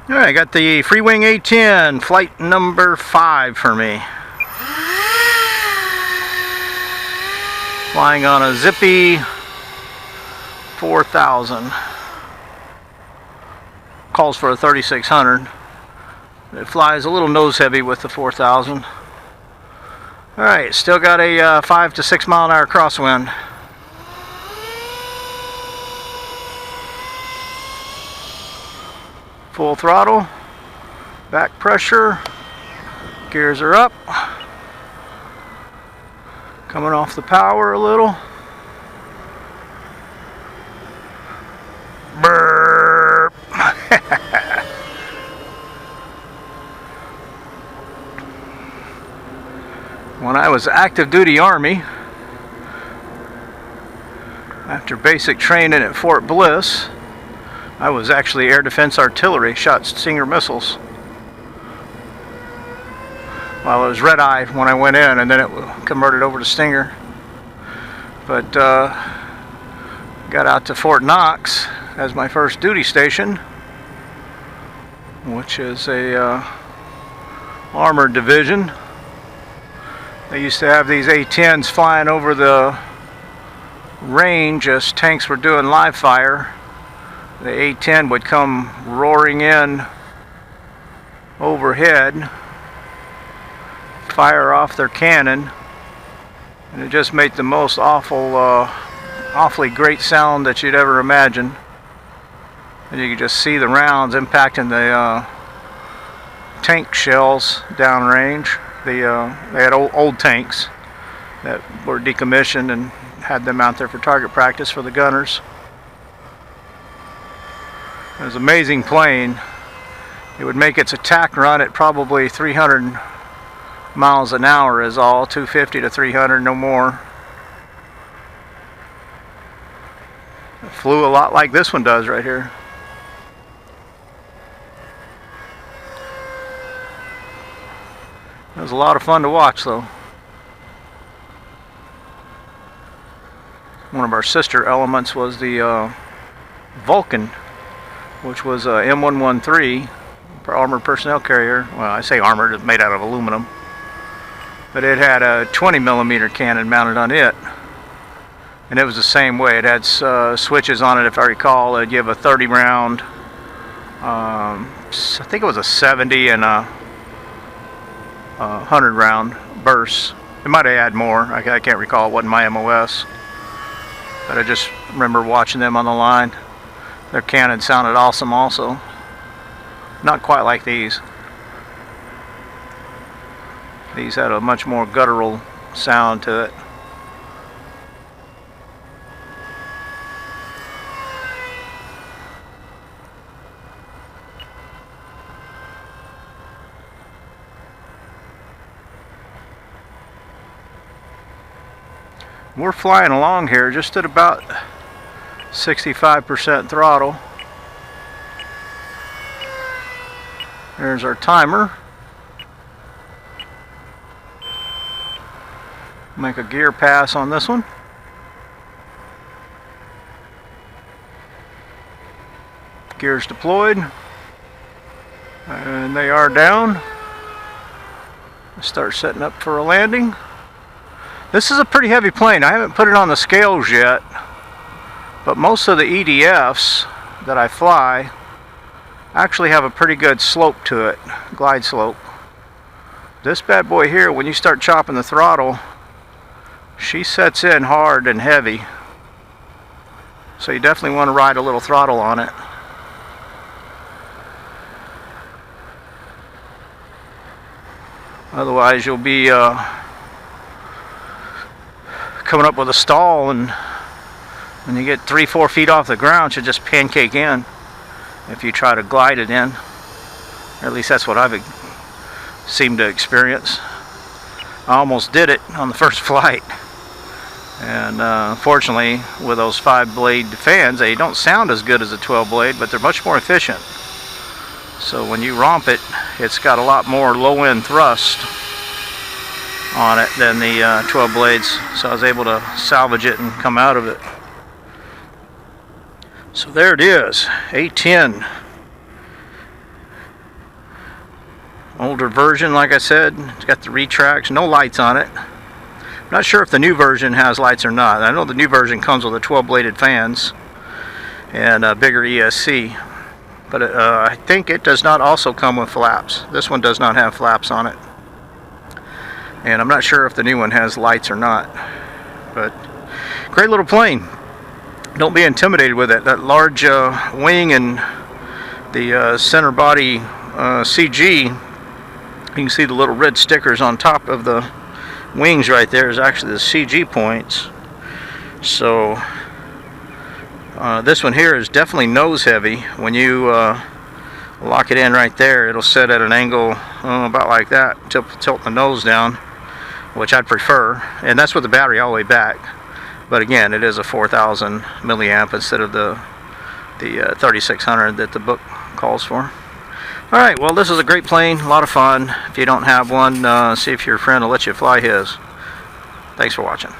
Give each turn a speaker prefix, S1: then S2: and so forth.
S1: Alright, I got the Freewing A-10, flight number 5 for me. Flying on a zippy 4000. Calls for a 3600. It flies a little nose heavy with the 4000. Alright, still got a 5 to 6 mile an hour crosswind. Full throttle, back pressure, gears are up, coming off the power a little. Burp. When I was active duty Army, after basic training at Fort Bliss, I was actually air defense artillery, shot Stinger missiles. Well, it was red eye when I went in, and then it converted over to Stinger. But got out to Fort Knox as my first duty station, which is a armored division. They used to have these A-10s flying over the range as tanks were doing live fire. The A-10 would come roaring in overhead, fire off their cannon, and it just made the most awfully great sound that you'd ever imagine. And you could just see the rounds impacting the tank shells downrange. They had old tanks that were decommissioned and had them out there for target practice for the gunners. It was an amazing plane. It would make its attack run at probably 300 miles an hour is all, 250 to 300, no more. It flew a lot like this one does right here. It was a lot of fun to watch though. One of our sister elements was the Vulcan, which was a M113 armored personnel carrier. Well, I say armored, it's made out of aluminum. But it had a 20 millimeter cannon mounted on it. And it was the same way. It had switches on it, if I recall. It'd give a 30 round, I think it was a 70 and a 100 round bursts. It might have had more. I can't recall. It wasn't my MOS. But I just remember watching them on the line. Their cannon sounded awesome also. Not quite like these. These had a much more guttural sound to it. We're flying along here just at about 65% throttle. There's our timer. Make a gear pass on this one. Gears deployed. And they are down. Start setting up for a landing. This is a pretty heavy plane. I haven't put it on the scales yet, but most of the EDFs that I fly actually have a pretty good slope to it, glide slope. This bad boy here, when you start chopping the throttle, she sets in hard and heavy. So you definitely want to ride a little throttle on it. Otherwise you'll be coming up with a stall, and when you get 3-4 feet off the ground, you'll just pancake in if you try to glide it in. Or at least that's what I've seemed to experience. I almost did it on the first flight, and fortunately with those 5-blade fans, they don't sound as good as a 12-blade, but they're much more efficient. So when you romp it, it's got a lot more low-end thrust on it than the 12 blades, so I was able to salvage it and come out of it. So there it is, A-10. Older version, like I said. It's got the retracts, no lights on it. I'm not sure if the new version has lights or not. I know the new version comes with a 12-bladed fans and a bigger ESC, but I think it does not also come with flaps. This one does not have flaps on it, and I'm not sure if the new one has lights or not. But great little plane. Don't be intimidated with it. That large wing and the center body CG, you can see the little red stickers on top of the wings right there is actually the CG points. So this one here is definitely nose heavy. When you lock it in right there, it'll set at an angle about like that, tilt the nose down, which I'd prefer, and that's with the battery all the way back. But again, it is a 4,000 milliamp instead of the 3,600 that the book calls for. Alright, well, this is a great plane, a lot of fun. If you don't have one, see if your friend will let you fly his. Thanks for watching.